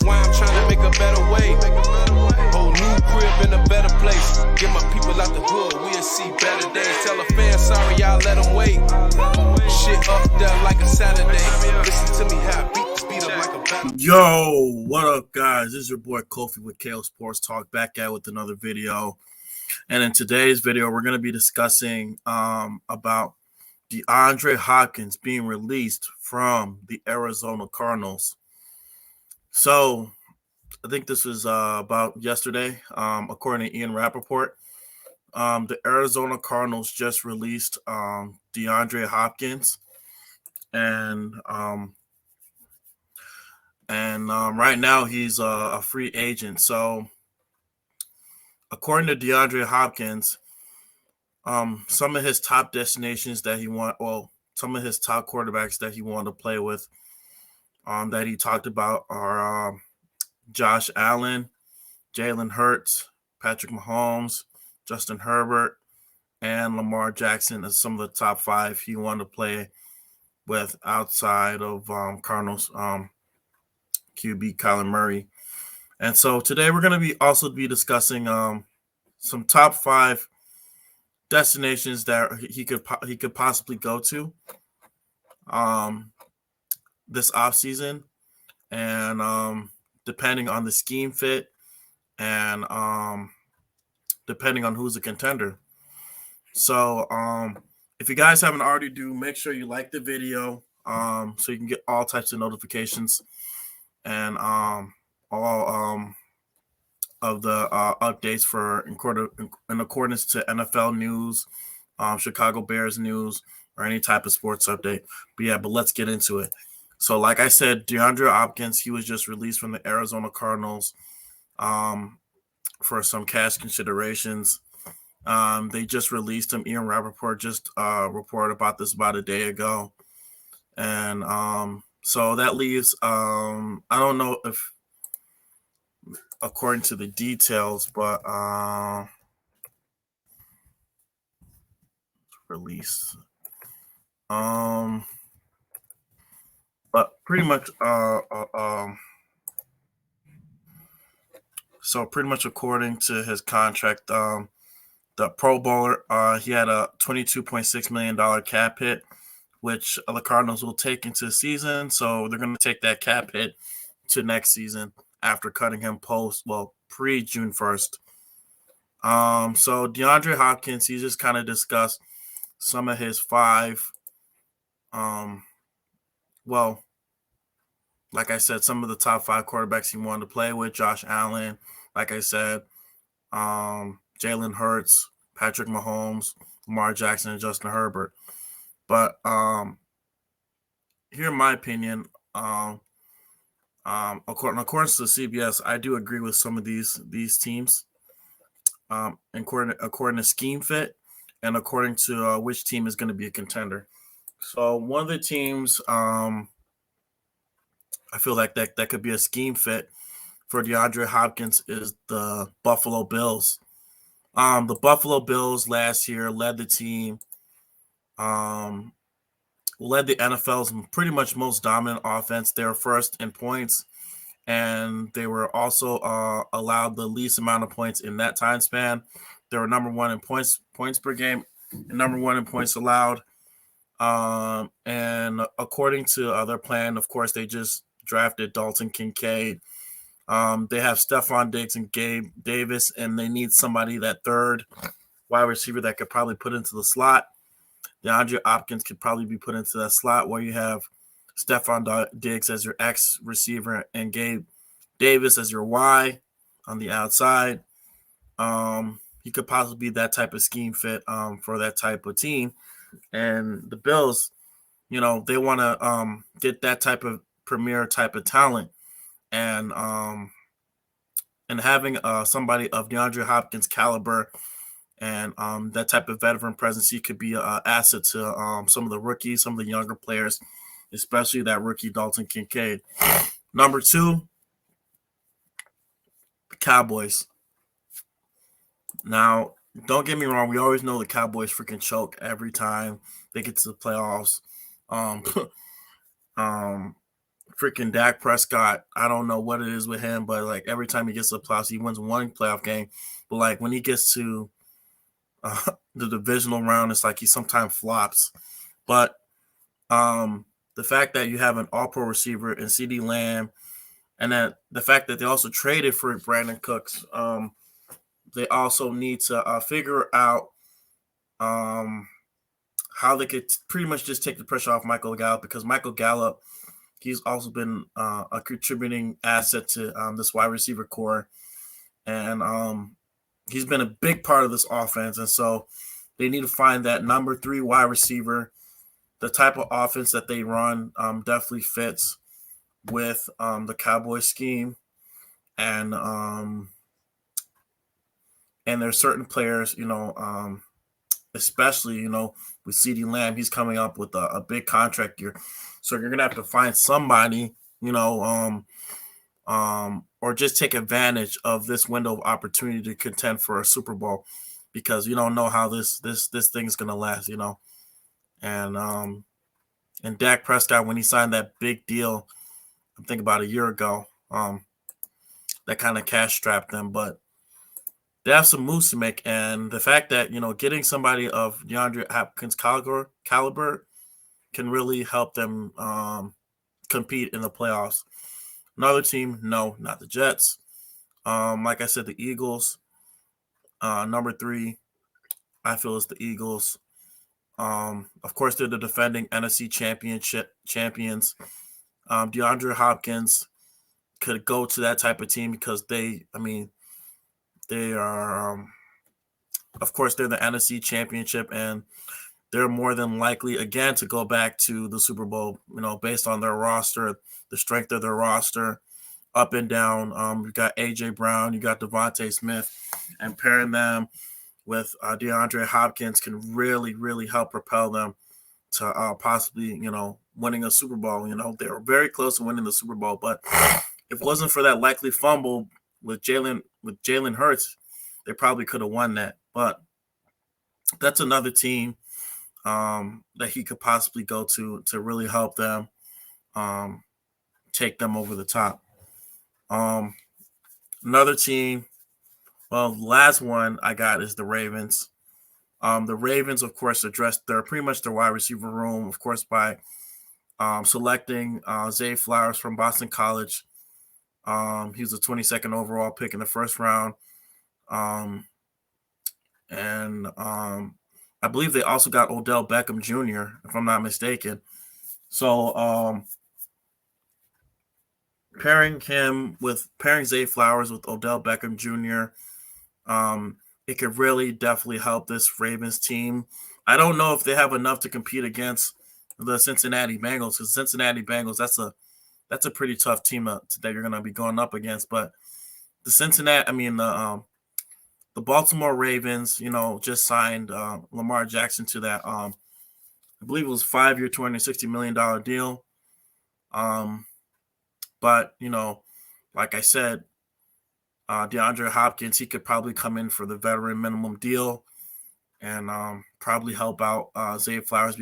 Why I'm trying to make a better way. Whole new crib in a better place. Get my people out the hood, we'll see better days. Tell a fan sorry, y'all let them wait. Shit up there like a Saturday. Listen to me how I beat the speed up like a battle. Yo, what up, guys? This is your boy Kofi with KO Sports Talk, back at with another video. And in today's video, we're going to be discussing about DeAndre Hopkins being released from the Arizona Cardinals. So I think this was about yesterday, according to Ian Rappaport. The Arizona Cardinals just released DeAndre Hopkins, and right now he's a free agent. So according to DeAndre Hopkins, some of his top destinations that he some of his top quarterbacks that he wanted to play with, that he talked about are Josh Allen, Jalen Hurts, Patrick Mahomes, Justin Herbert, and Lamar Jackson as some of the top five he wanted to play with outside of Cardinals QB Kyler Murray. And so today we're going to also be discussing some top five destinations that he could possibly go to this offseason, and depending on the scheme fit and depending on who's a contender. So if you guys haven't already, make sure you like the video so you can get all types of notifications and all of the updates in accordance to NFL news, Chicago Bears news, or any type of sports update. But let's get into it. So like I said, DeAndre Hopkins, he was just released from the Arizona Cardinals for some cash considerations. They just released him. Ian Rappaport just reported about this about a day ago. And so that leaves, I don't know if according to the details, but release. But pretty much, so pretty much according to his contract, the Pro Bowler, he had a $22.6 million cap hit, which the Cardinals will take into the season. So they're going to take that cap hit to next season after cutting him pre-June 1st. So DeAndre Hopkins, he just kind of discussed some of his five, like I said, some of the top five quarterbacks he wanted to play with: Josh Allen, like I said, Jalen Hurts, Patrick Mahomes, Lamar Jackson, and Justin Herbert. But here, in my opinion, according to CBS, I do agree with some of these teams, according to scheme fit and according to which team is going to be a contender. So one of the teams, I feel like that could be a scheme fit for DeAndre Hopkins is the Buffalo Bills. The Buffalo Bills last year led the team, led the NFL's pretty much most dominant offense. They were first in points, and they were also allowed the least amount of points in that time span. They were number one in points per game, and number one in points allowed. And according to their plan, of course, they just drafted Dalton Kincaid. They have Stephon Diggs and Gabe Davis, and they need somebody, that third wide receiver, that could probably put into the slot. DeAndre Hopkins could probably be put into that slot where you have Stephon Diggs as your X receiver and Gabe Davis as your Y on the outside. He could possibly be that type of scheme fit for that type of team. And the Bills, they want to get that type of premier type of talent. And having somebody of DeAndre Hopkins' caliber and that type of veteran presence, he could be an asset to some of the rookies, some of the younger players, especially that rookie Dalton Kincaid. Number two, the Cowboys. Now, don't get me wrong, we always know the Cowboys freaking choke every time they get to the playoffs. freaking Dak Prescott, I don't know what it is with him, but like every time he gets to the playoffs, he wins one playoff game. But like when he gets to the divisional round, it's like he sometimes flops. But the fact that you have an all-pro receiver in CD Lamb, and that the fact that they also traded for Brandon Cooks, they also need to figure out how they could pretty much just take the pressure off Michael Gallup, because Michael Gallup, he's also been a contributing asset to this wide receiver core, and he's been a big part of this offense. And so they need to find that number 3 wide receiver. The type of offense that they run definitely fits with the Cowboys scheme, and there's certain players, especially with CeeDee Lamb, he's coming up with a big contract year, so you're gonna have to find somebody, or just take advantage of this window of opportunity to contend for a Super Bowl, because you don't know how this thing is gonna last, and Dak Prescott, when he signed that big deal, I think about a year ago, that kind of cash strapped them, but they have some moves to make, and the fact that getting somebody of DeAndre Hopkins caliber can really help them compete in the playoffs. Another team, no, not the Jets. Like I said, the Eagles. Number 3, I feel, is the Eagles. Of course, they're the defending NFC champions. DeAndre Hopkins could go to that type of team because they are, of course, they're the NFC championship, and they're more than likely again to go back to the Super Bowl, based on their roster, the strength of their roster, up and down. You got AJ Brown, you got Devontae Smith, and pairing them with DeAndre Hopkins can really, really help propel them to possibly, winning a Super Bowl. They were very close to winning the Super Bowl, but if it wasn't for that likely fumble with Jalen Hurts, they probably could have won that. But that's another team that he could possibly go to really help them take them over the top. Another team, well, the last one I got is the Ravens. The Ravens, of course, addressed pretty much their wide receiver room, of course, by selecting Zay Flowers from Boston College. He was a 22nd overall pick in the first round. And I believe they also got Odell Beckham Jr., if I'm not mistaken. So pairing Zay Flowers with Odell Beckham Jr., it could really definitely help this Ravens team. I don't know if they have enough to compete against the Cincinnati Bengals, because Cincinnati Bengals, that's a pretty tough team that you're going to be going up against. But the Baltimore Ravens, just signed Lamar Jackson to that, I believe it was 5-year, $260 million deal. But, like I said, DeAndre Hopkins, he could probably come in for the veteran minimum deal and probably help out Zay Flowers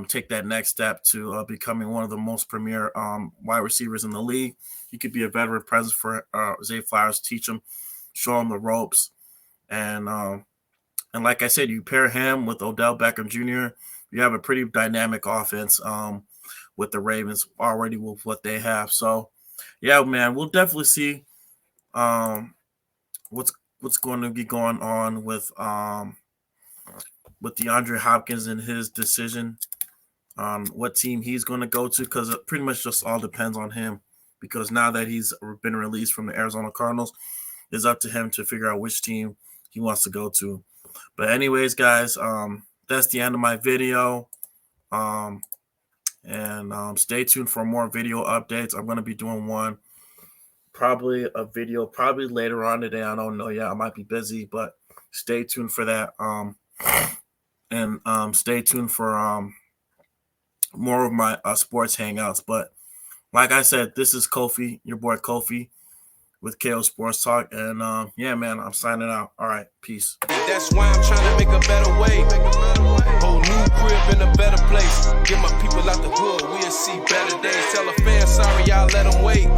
take that next step to becoming one of the most premier wide receivers in the league. He could be a veteran presence for Zay Flowers, teach him, show him the ropes. And like I said, you pair him with Odell Beckham Jr., you have a pretty dynamic offense with the Ravens already with what they have. So, yeah, man, we'll definitely see what's going to be going on with DeAndre Hopkins and his decision on what team he's going to go to, because it pretty much just all depends on him, because now that he's been released from the Arizona Cardinals, it's up to him to figure out which team he wants to go to. But anyways, guys, that's the end of my video. And stay tuned for more video updates. I'm going to be doing probably later on today. I don't know yet. I might be busy, but stay tuned for that. And stay tuned for more of my sports hangouts. But like I said, this is Kofi, your boy Kofi. with KO Sports Talk. And yeah, man, I'm signing out. All right, peace. That's why I'm trying to make a better way. Whole new crib in a better place. Get my people out the hood, we'll see better days. Tell a fan sorry, y'all let them wait.